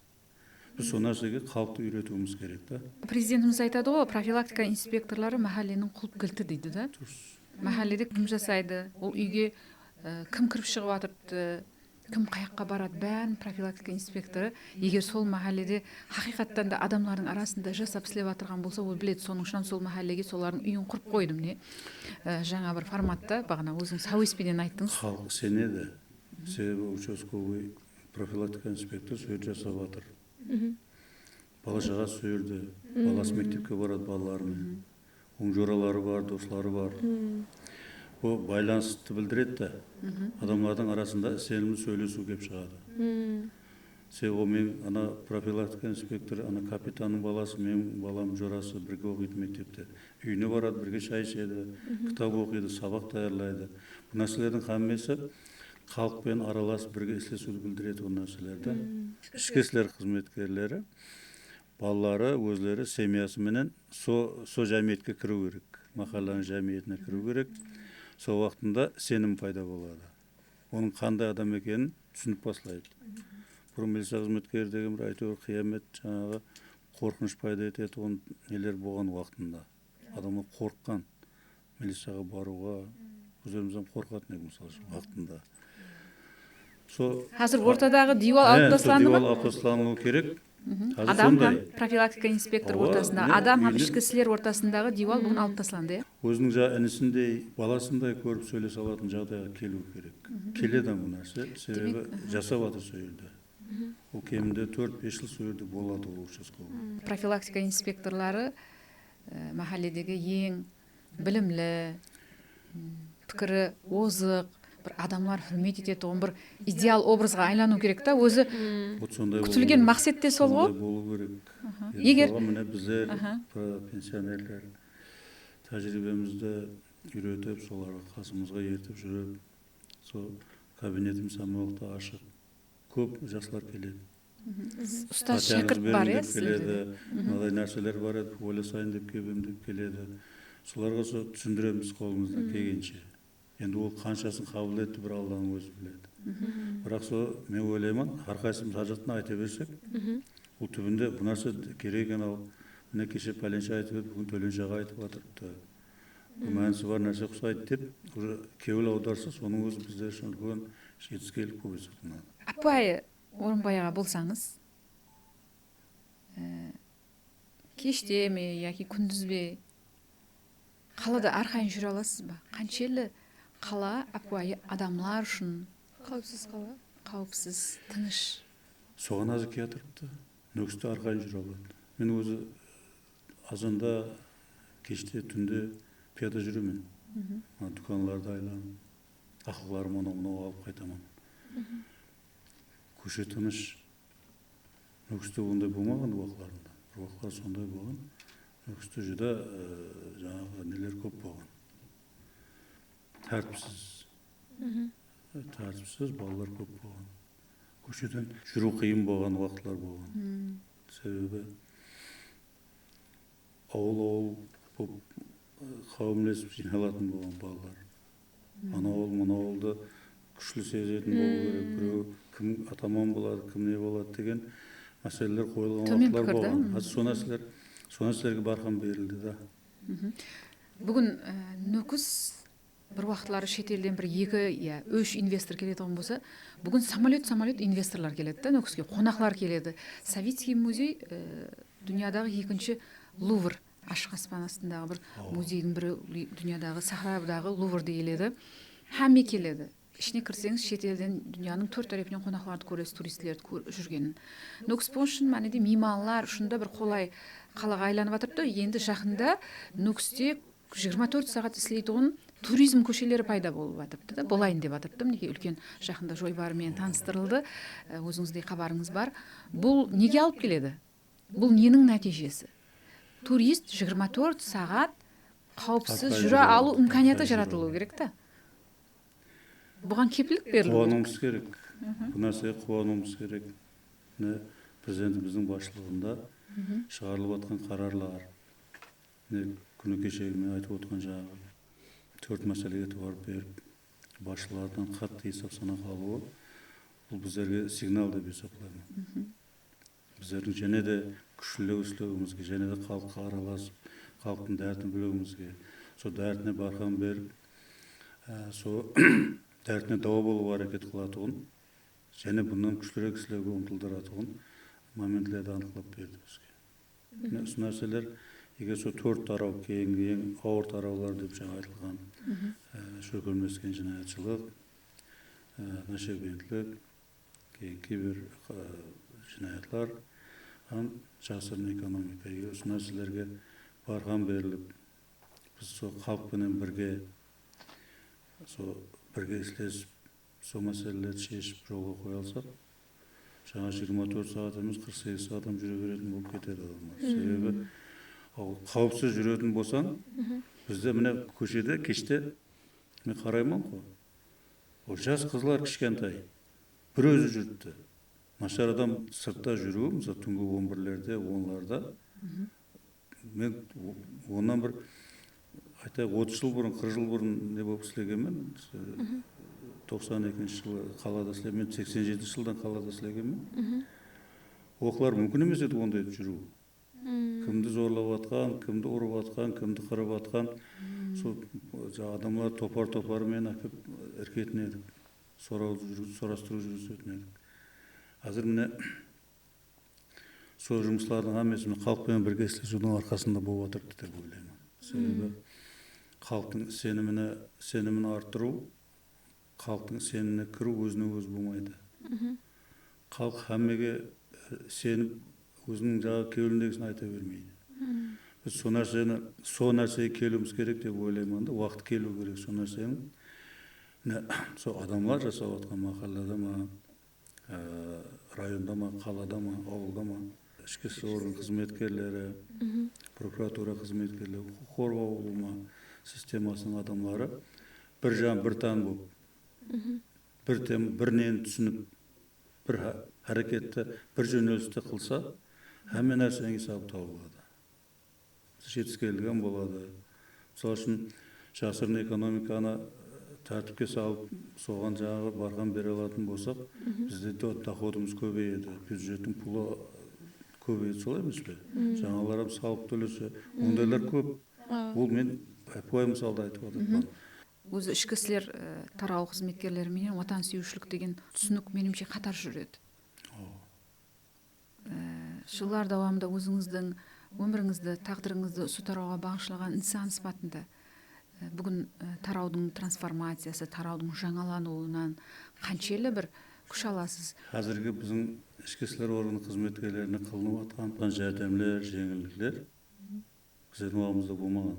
Біз сол нәрсеге халықты үйретуіміз керек та. Президентіміз айтады ғой, профилактика инспекторлары мәхәлленің құлып кілті дейді да. Мәхәлледе кім жасайды, ол үйге кім кіріп шығып жатырды, кім қаяққа барады, бәрін профилактика инспекторы, егер сол мәхәлледе хақиқаттан да адамлардың арасында жасап істеп жатырған болса, ол біледі. Соның үшін сол мәхәллеге солардың үйін құрып қойдым не. Жаңа бір форматта, бағана өзің сауеспеден айттыңыз. Халық сенеді. Себебі участковый профилактика инспектор сөйт жасап жатыр. Бала шаға сөйірді, баласы мектепке барады балаларымен. Оң жоралары бар, достары бар. Ол байланысты білдіреді. Адамлардың арасында сенімді сөйлесу кеп шығады. Себебі мен ана профилактика инспекторы, ана капитанның баласы, мен балам жорасы бірге оқиды мектепте. Үйіне барады, бірге шай ішеді, кітап оқиды, сабақ даярлайды. Бұл нәрселердің қаммесі халықпен араласып бірге істесуді білдіреді ол нәрселерді. Ішкі істер қызметкерлері балалары өзлері семьясыменен со жәмиетке кіру керек, махалланың жәмиетіне кіру керек. Сол уақытында сенім пайда болады. Оның қандай адам екенін түсініп бастайды. Бұрын милиция қызметкері деген бір әйтеуір қиямет жаңағы қорқыныш пайда етеді, оның нелер болған уақытында. Адамға қорыққан милицияға баруға, өзімізден қорқатын ек мысалы уақытында. Қазір ортадағы дивал алып тасталды ма? Дивал алып тасталуы керек. Адам һәм профилактика инспектор ортасында, адам һәм ішкі істер ортасындағы дивал бүгін алып тасталды. Өзінің інісіндей, баласындай көріп сөйлесе алатын жағдайға келу керек. Келеді бұл нәрсе, себебі жасап жатыр сол жерде. Ол кемінде 4-5 жыл сол жерде болады ол участковый. Профилактика инспекторлары мәхәлледегі ең білімлі, пікірі озық, бір адамлар хүрмет ететін бір идеал образға айлану керек та, өзі күтілген мақсат те сол ғой. Сондай болу керек. Егер міне біздер пенсионерлер тәжірибемізді үйретіп, соларға қасымызға ертіп жүріп, сол кабинетіміз самый уақытта ашық. Көп жақсылар келеді. Ұстаз шәкірт бар, келеді, мынадай нәрселер бар еді, ойласайын деп келем деп келеді. Соларға түсіндіреміз қолымыздан келгенше. Енді ол қаншасын қабыл етті бір Алланың өзі біледі. Бірақ мен ойлаймын, әрқайсымыз жақтан айта берсек, ол түбінде бұл нәрсе керек екен, міне кеше пәленше айтып еді, бүгін төленше аға айтып жатырды. Бұл мәнісі бар нәрсе ұқсайды деп, кеуіл аударса, соның өзі біздер үшін үлкен жетістікке көп есептеледі. Апай Орынбай аға болсаңыз, кеште ме яки күндіз бе қалада әрқайын жүре аласыз ба? Қаншелі қала апай адамлар үшін Қауіпсіз қала. Қауіпсіз, тыныш. Соған азы кетіріпті. Нөкісті әрқайын жүре алады. Мен өзі азанда, кеште, түнде пияда жүремін. Дүканларды айланып, ақыларым мынау алып қайтамын. Көше тыныш. Нүкісте ондай болмаған уақытларында. Бір уақытлар сондай болған. Нүкісте жүда жаңағы нелер көп болған. Тәртіпсіз балалар көп болған. Көшеден жүру қиын болған уақытлар болған. Себебі ауыл болып қауымдасып жиналатын болған балалар. Ана ауыл, мына ауылды күшлі сезетін болу керек. Біреу кім атаман болады, кім не болады деген мәселелер қойылған уақытлар болған. Қазір сол нәрселерге бархан берілді да. Бүгін Нүкіс бір уақытлары шетелден бір 2-3 инвестор келетін болса, бүгін самолет инвесторлар келеді да, Нүкіске қонақлар келеді. Советский музей дүниядағы екінші Лувр, ашық аспан астындағы бір музейдің бірі, дүниядағы Сахарадағы Лувр дейіледі. Хәме келеді. Ішіне кірсеңіз, шетелден дүнияның 4 тарапынан қонақларды көресіз, туристерді жүргенін. Нүкіс үшін мәнеде мейманлар үшінде бір қолай қалаға айланып жатырды. Енді жақында Нүкісте 24 сағат істейтін туризм көшелері пайда болып жатырды да, болайын деп жатырды. Неге үлкен жақында Жойбарымен таныстырылды, өзіңізде хабарыңыз бар. Бұл неге алып келеді? Бұл ненің нәтижесі? Турист 24 сағат қауіпсіз жүре алу имканияты жаратылу керек та. Бұған кепілдік берілді. Қуануымыз керек. Бұл нәрсеге қуануымыз керек. Президентіміздің басшылығында шығарылып жатқан қарарлар, күні кешегі мен айтып отқан жаңағы 4 мәселеге барып беріп, басшылардан қатты есеп санақ алуы, бұл біздерге сигнал деп есептеймін. Біздердің және де күшлілеу істеуімізге, және де халыққа араласып, халықтың дәртін білуімізге, сол дәртіне бархан беріп, сол дәртіне дауа болу әрекет қылатуын, және бұнан күштірек істеуге ұмтылдыратуын моментлерді анықтап берді бізге. Осы нәрселер, егер сол 4 тарау, кейінгі ең ауыр тараулар деп жаңа айтылған, шөкелмескен жинаятшылық, нашабенділік, кейін кейбір жинаятлар, жасырын экономика. Егер осы нәрселерге барған беріліп, біз сол халықпенен бірге істесіп, сол мәселелерді шешіп жолға қоя алсақ, жаңа 24 сағат емес 48 сағат жүре беретін болып кетеді адамдар. Себебі қауіпсіз жүретін болсаң, бізде міне көшеде кеште мен қараймын ғой. Ол жас қызлар кішкентай, бір өзі жүрді. Нашар адам сыртта жүру, мысалы түнгі 11-лерде, 10-ларда, мен онан бір 30 жыл бұрын, 40 жыл бұрын не болып істегенмен, 92 жылы қалада істегенмен, 87 жылдан қалада істегенмен, оқылар мүмкін емес еді ондай жүру. Кімді зорлап атқан, кімді ұрып атқан, кімді қырып атқан, сол адамлар топар-топарымен әкеп іркетін едік, сұрастыру жүргізетін едік. Қазір міне сол жұмыслардың hammasini халықпен бірге істесудің арқасында болып жатыр деп ойлаймын. Себебі халықтың сенімін арттыру, халықтың сеніміне кіру өзіне өзі болмайды. Халық hammaga сеніп, өзінің жаңағы келуіндегісін айта бермейді. Біз сол нәрсеге келуіміз керек деп ойлаймын да, уақыт келу керек сол нәрсенің. Сол адамлар жасап жатқан мақалада ма, районда ма, қалада ма, ауылда ма, ішкі істер орган қызметкерлері, прокуратура қызметкерлері, құқық қорғау системасының адамлары бір жан бір тан болып, бір нені түсініп, бір әрекетті, бір жөнелісті қылса, әмен нәрсенге сабып табылады. Жетіскелген болады. Сол үшін жасырын экономиканы тәртіпке салып, соған жаңағы барған бере алатын болсақ, бізде доходымыз көбейеді, бюджеттің пұлы көбейеді, солай емес пе? Жаңаларым салып төлесе, ондайлар көп. Бұл мен пай мысалда айтып отырмын. Өзі ішкі істер тарау қызметкерлерімен отансүйгіштік деген түсінік меніңше қатар жүреді. Жылдар давамында өзіңіздің өміріңізді, тағдырыңызды осы тарауға бағышталған инсан сипатында бүгін тараудың трансформациясы, тараудың жаңалануынан қаншелі бір күш аласыз? Қазіргі біздің ішкі істер органы қызметкерлеріне қылынып жатқан жәрдемлер, жеңілдіктер біздің уақытымызда болмаған.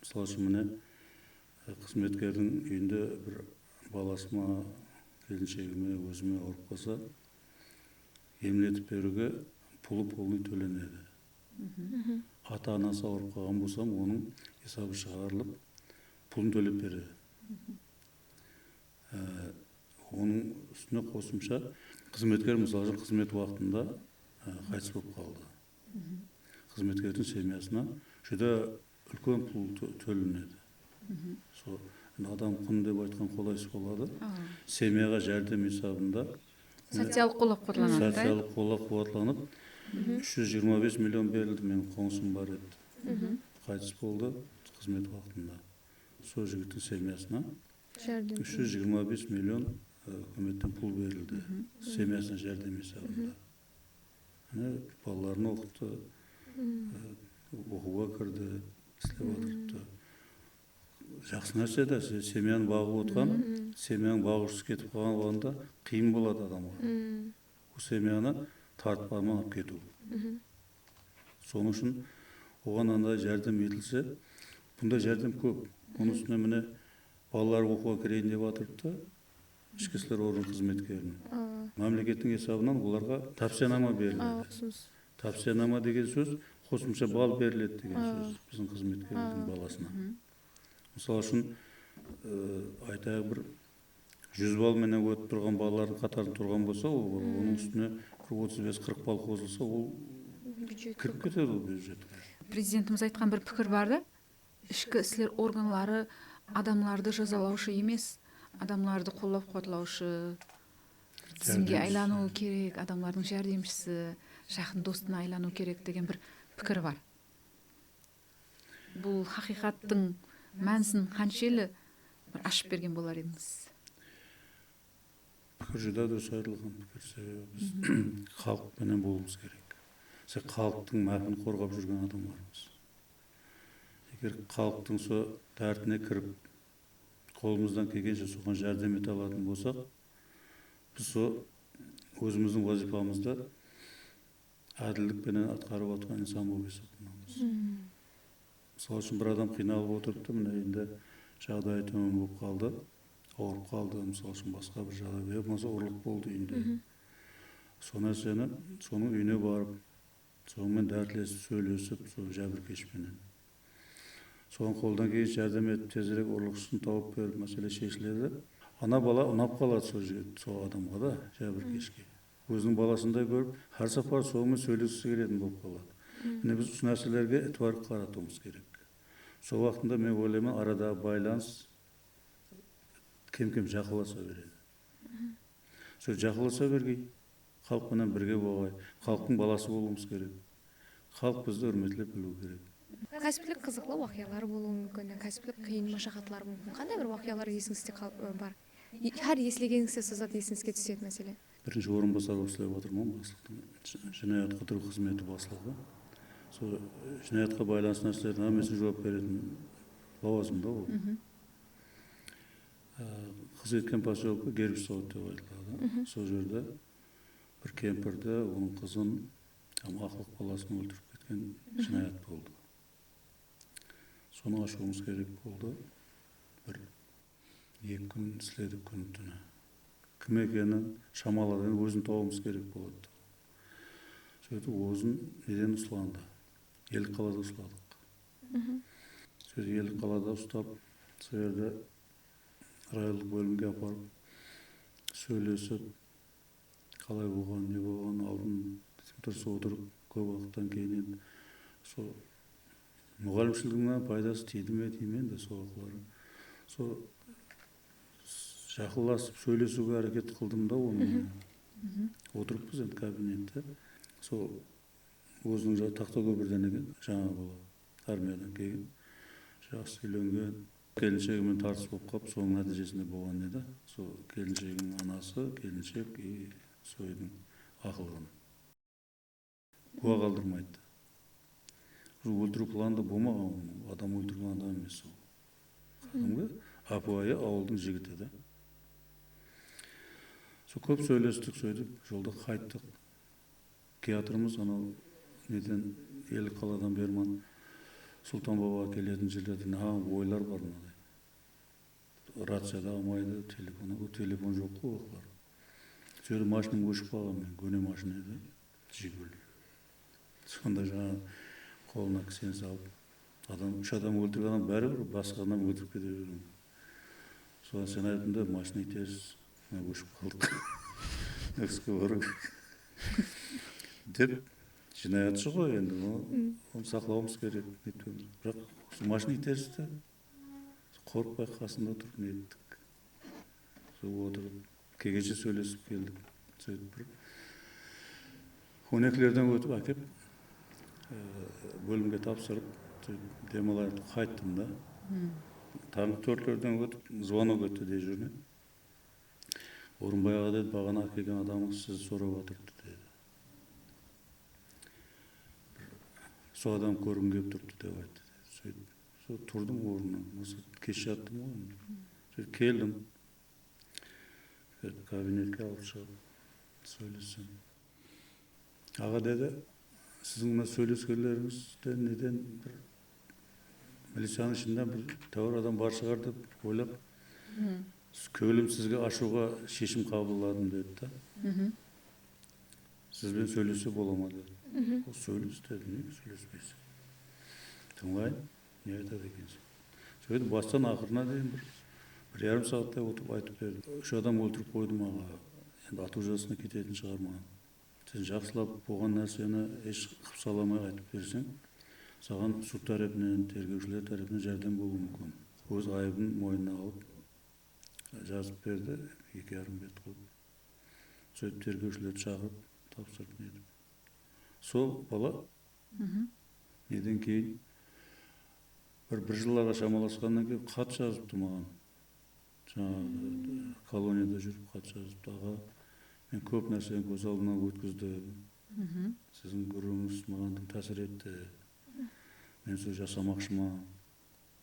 мысалы үшін міне қызметкердің үйінде бір баласыма, келіншегіме, өзіме ауырып қалса, емлетіп беруге пұлы полный төленеді. Ата анасы ауырып қалған болсам, оның есабы шығарылып, пұлын төлеп береді. Оның үстіне қосымша қызметкер мысалы қызмет уақытында қайтыс болып қалды. Қызметкердің семьясына жүдә үлкен пұл төленеді. Сол адам құн деп айтқан қолайсыз болады. Семьяға жәрдем есабында социалдық қолдау қуатланады. Социалдық қолдау қуатланып 325 миллион берілді, менің қонысым бар еді. Қайтыс болды қызмет уақытында. Сол жігіттің семьясына 325 миллион үкіметтен пұл берілді. Семьясына жәрдем есабында. Балаларын оқытты, оқуға кірді, істеп отырыпты. Жақсы нәрсе де, семьяны бағып отқан, семьяның бағушысы кетіп қалған уақытында қиын болады адамға. Ол семьяны тартып алып кету. Соның үшін оған андай жәрдем етілсе, бұнда жәрдем көп. Оның үстіне міне балалар оқуға кірейін деп жатырыпты, ішкі істер орган қызметкерінің. Мемлекеттің есабынан оларға тапсиянама беріледі. Тапсиянама деген сөз қосымша бал беріледі деген сөз біздің қызметкердің баласына. Мысалы үшін айтайық бір 100 бал менен өтіп тұрған балалардың қатарын тұрған болса, оның үстіне 35-40 бал қосылса, ол кіріп кетеді ол бюджетке. Президентіміз айтқан бір пікір бар да, ішкі істер органлары адамларды жазалаушы емес, адамларды қолдап қуатлаушы, тізімге айлану керек, адамлардың жәрдемшісі, жақын достына айлану керек деген бір пікір бар. Бұл хақиқаттың мәнісін қаншелі бір ашып берген болар едіңіз? Пікір жүдә дұрыс айтылған пікір, себебі біз халықпенен болуымыз керек. Халықтың мәпін қорғап жүрген адамдармыз. Егер халықтың со дәртіне кіріп, қолымыздан келгенше соған жәрдем ете алатын болсақ, біз со өзіміздің вазифамызды әділдікпенен атқарып отқан инсан болып есептейміз. Мысалы үшін бір адам қиналып отырыпты, міне енді жағдайы төмен болып қалды, ауырып қалды, мысалы үшін басқа бір жағдай, болмаса ұрлық болды үйінде. Сол нәрсені соның үйіне барып, сонымен дәртлесіп, сөйлесіп, сол жәбіркешпенен. Соған қолдан келген жәрдем етіп, тезірек ұрлықшысын тауып беріп, мәселе шешіледі. Ана бала ұнап қалады сол адамға да, жәбіркешке. Өзінің баласындай көріп, әр сапар соңымен сөйлескісі келетін болып қалады. Міне біз осы нәрселерге ітбар қаратуымыз керек. Сол уақытында мен ойлаймын, арадағы байланыс кем-кем жақыласа береді. Сол жақыласа бергей, халықпенен бірге болғай, халықтың баласы болуымыз керек. Халық бізді үрметлеп білу керек. Кәсіптік қызықлы уақиялар болуы мүмкін, кәсіптік қиын машақатлар мүмкін. Қандай бір уақиялар есіңізде бар? Әр естілгеніңізде сызат есіңізге түсетін мәселе. Бірінші орынбасар болып істеп отырмын, бастықтың жинаят қыдыру қызметі басшылығы. Сол жинаятқа байланысты нәрселердің әмесін жауап беретін лауазымда ол. Қыз еткен поселке Гергіш Сауыт деп айтылады. Сол жерде бір кемпірді, оның қызын, ақылық баласын өлтіріп кеткен жинаят болды. Соны ашуымыз керек болды. Бір 2 күн істедік, күн түні. Кім екенін шамаладан өзін тауымыз керек болады. Сөйтіп өзін неден ұсталанды? Елік қалада ұстадық. Сөйтіп елік қалада ұстап, сол жерде райлық бөлімге апарып, сөйлесіп, қалай болған, не болған, алдын дұрыс отырып, көп уақыттан кейін сол мұғалімшілігіне пайдасы тиді ме, тимейді сол ақылары. Сол жақыласып сөйлесуге әрекет қылдым да оны. Отырыппыз енді кабинетте. Сол өзінің Тақтакөпірден екен, жаңа бала, армиядан келген, жақсы үйленген. Келіншегімен тартыс болып қалып, соның нәтижесінде болған еді. Сол келіншегінің анасы, келіншек сойдың ақылын куә қалдырмайды. Өлтіру планда болмаған, адам өлтірген адам емес ол. Кәдімгі апайы ауылдың жігіті да. Сол көп сөйлестік, сөйтіп, жолда қайттық. Театрымыз анау неден елік қаладан берман Сұлтан бабаға келетін жерлерде ойлар бар мынадай. Рация да алмайды, телефон жоқ қой олар. Сөйтіп машинаң өшіп қалған, мен көне машина еді, Жигули. Сонда жаңағы қолына кісен салып, үш адам өлтірген адам бәрібір басқа адам өлтіріп кете берген. Содан сен айттың да машина итерсіз, өшіп қалдық. Экскаватор деп жинаятшы ғой енді, оны сақлауымыз керек. Бірақ машина итерсіз де қорықпай қасында тұрып неттік. Сол отырып, кегенше сөйлесіп келдік. Сөйтіп бір 12-лерден өтіп әкеп, бөлімге тапсырып, демалайын қайттым да. Таңғы 4-лерден өтіп, звонок өтті дежурный. Орынбай аға деді, бағана келген адамыңыз сізді сұрап отырды деді. Сол адам көргім келіп тұрды деп айтты. Сөйтіп, сол тұрдым орнынан, кеш жаттым ғой. Сөйтіп келдім. Кабинетке алып шығып сөйлесем. Аға деді, сіздің мына сөйлескендеріңізде неден бір милицияның ішінде бір тәуір адам бар шығар деп ойлап, көңілім сізге ашуға шешім қабылдадым деді да. Сізбен сөйлесе бола ма деді. Ол сөйлес деді, неге сөйлеспейсің? Тыңдайын, не айтады екенсің? Сөйтіп бастан ақырына дейін бір жарым сағаттай отырып айтып берді. 3 адам өлтіріп қойдым аға, енді ату жазасына кететін шығар маған. Сен жақсылап болған нәрсені еш қып саламай айтып берсең, саған суд тарапынан, тергеушілер тарапынан жәрдем болуы мүмкін. Өз айыбын мойнына алып жазып берді, 2,5 бет қылып. Сөйтіп тергеушілерді шақырып, тапсырып недім. Сол бала неден кейін бір жылға шамаласқаннан кейін хат жазыпты маған. Жаңағы колонияда жүріп хат жазыпты. Аға, мен көп нәрсені көз алдымнан өткіздім. Сіздің көруіңіз маған тәсір етті. Мен сол жасамақшымын.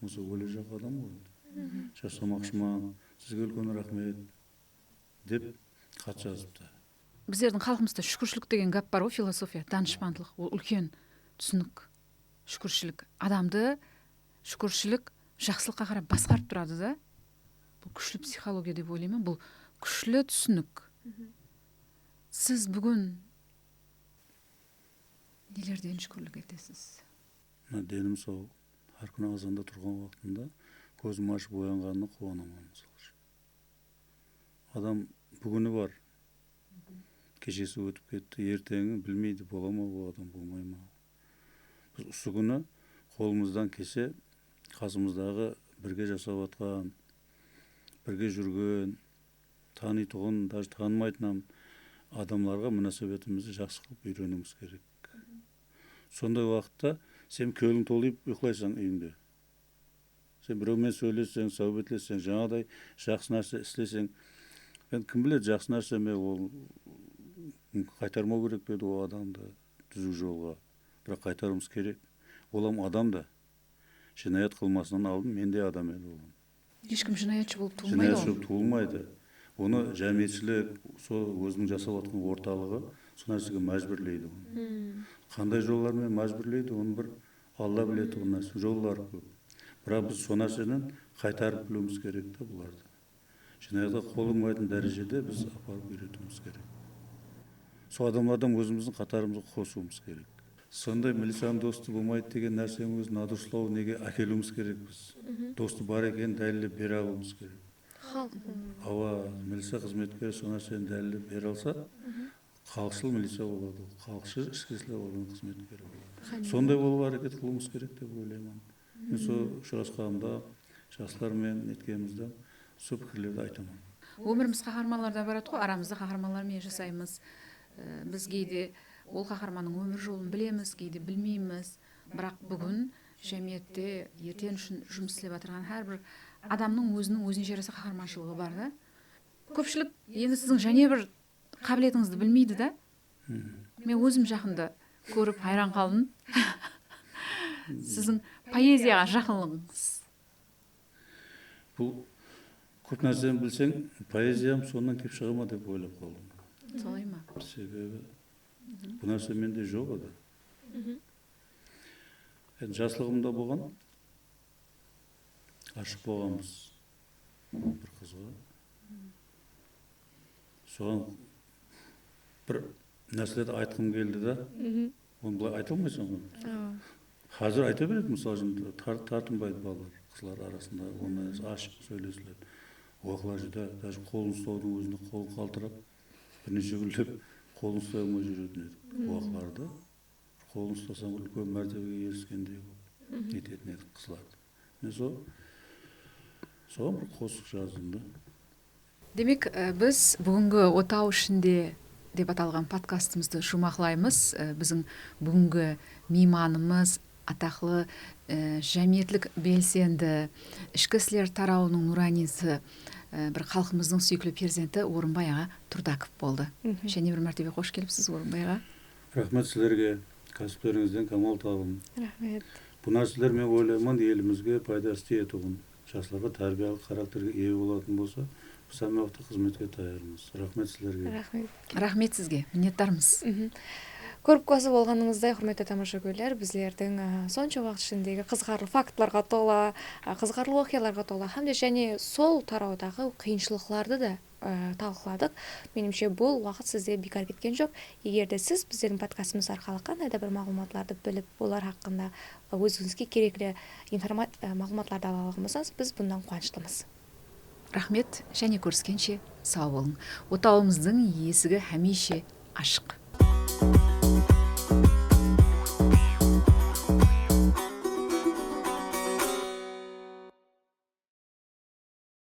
Осы өле жақ адам ғой. Жасамақшымын. Сізге үлкен рахмет деп хат жазыпты. Біздердің халқымызда шүкіршілік деген гәп бар ғой, философия, данышпандылық, ол үлкен түсінік. Шүкіршілік адамды, шүкіршілік жақсылыққа қарап басқарып тұрады да. Бұл күшлі психология деп ойлаймын, бұл күшлі түсінік. Сіз бүгін нелерден шүкірлік етесіз? Денім сау, әр күні азанда тұрған уақытында көзім ашып оянғанына қуанамын. Адам бүгіні бар, кешесі өтіп кетті, ертеңі білмейді, бола ма ол адам, болмай ма. Біз осы күні қолымыздан кесе қасымыздағы бірге жасап атқан, бірге жүрген, танитұғын, даже танымайтын адамларға мұнасабетімізді жақсы қылып үйренуіміз керек. Сондай уақытта сен көңілің толып ұйықтайсың үйіңде. Сен біреумен сөйлессең, сәубетлессең, жаңағыдай жақсы нәрсе істесең, кім біледі, жақсы нәрсе ме, ол қайтармау керек пе еді ол адамды түзу жолға. Бірақ қайтаруымыз керек. Олам адам да. Жинаят қылмасынан алдын мен де адам еді ол. Ешкім жинаятшы болып туылмайды. Жинаятшы болып туылмайды. Оны жәмиетшілік, сол өзінің жасап жатқан орталығы сол нәрсеге мәжбүрлейді. Қандай жолдармен мәжбүрлейді, оны бір Алла біледі, ол нәрсе жоллар көп. Бірақ біз сол нәрседен қайтарып білуіміз керек те бұларды. Жинаятқа қол ұрмайтын дәрежеде біз апарып үйретуіміз керек. Сол адамдардан өзіміздің қатарымызға қосуымыз керек. Сондай милицияның досты болмайды деген нәрсенің өзін надыршылау неге әкелуіміз керек біз. Досты бар екенін дәлелдеп бере алуымыз керек. Милиция қызметкері сол нәрсені дәлелдеп бере алса, халықшыл милиция болады, халықшыл ішкі істер қызметкері болады. Сондай болып әрекет қылуымыз керек деп ойлаймын. Мен сол ұшырасқанымда, жастармен неткенімізде сол пікірлерді айтамын. Өміріміз қаһарманларда барады ғой, арамызда қаһарманлармен жасаймыз. Біз кейде ол қаһарманның өмір жолын білеміз, кейде білмейміз. Бірақ бүгін жәмиетте ертең үшін жұмыс істеп отырған әрбір адамның өзіне жараса қаһарманшылығы бар да. Көпшілік енді сіздің және бір қабілетіңізді білмейді да. Мен өзім жақында көріп хайран қалдым. Сіздің поэзияға жақынлығыңыз. Бұл көп нәрсені білсең, поэзиям сонdan кеп шыға ма деп ойлап қалдым. Солай ма? Себебі бұл нәрсе менде жоқ еді. енді жаслығымда болған, ашық болғанбыз бір қызға. Соған бір нәрселерді айтқым келді да, оны былай айта алмайсың ғой. Қазір айта береді, мысалы үшін тартынбайды балалар, қызлар арасында, оны ашық сөйлесіледі. Оқылар жүда, даже қолын ұстаудың өзінде қол қалтырап, бірнеше күндеп қолын ұстай алмай жүретін еді. Оқыларды қолын ұстасаң үлкен мәртебеге еріскендей ететін еді қызларды. Мен соған бір қосық жаздым да. Демек, біз бүгінгі отау ішінде деп аталған подкастымызды жұмақлаймыз. Біздің бүгінгі мейманымыз атақлы жәмиетлік белсенді ішкі істер тарауының нұранисі, бір халқымыздың сүйікті перзенті Орынбай аға Тұрдаков болды. Және бір мәртебе қош келіпсіз Орынбай аға. Рахмет сіздерге, кәсіптеріңізден камал табын. Рахмет. Бұл нәрселер мен ойлаймын, елімізге пайдасы тиетұғын, жастарға тәрбиялық характерге ие болатын болса, біз әмеуақта қызметке таярмыз. Рахмет сіздерге. Рахмет. Рахмет сізге, мінеттармыз. Көріп көзі болғаныңыздай, құрметті тамашагөйлер, біздердің сонша уақыт ішіндегі қызғарлы фактларға тола, қызғарлы оқиғаларға тола, һәм де және сол тараудағы қиыншылықтарды да талқыладық. Меніңше бұл уақыт сізде бекар кеткен жоқ. Егер де сіз біздердің подкастымыз арқылы қандай да бір мағлұматларды біліп, олар хақында өзіңізге керекті мағлұматларды ала алған болсаңыз, біз бұндан қуаныштымыз. Рахмет, және көріскенше сау болың. Отауымыздың есігі хәмеше ашық.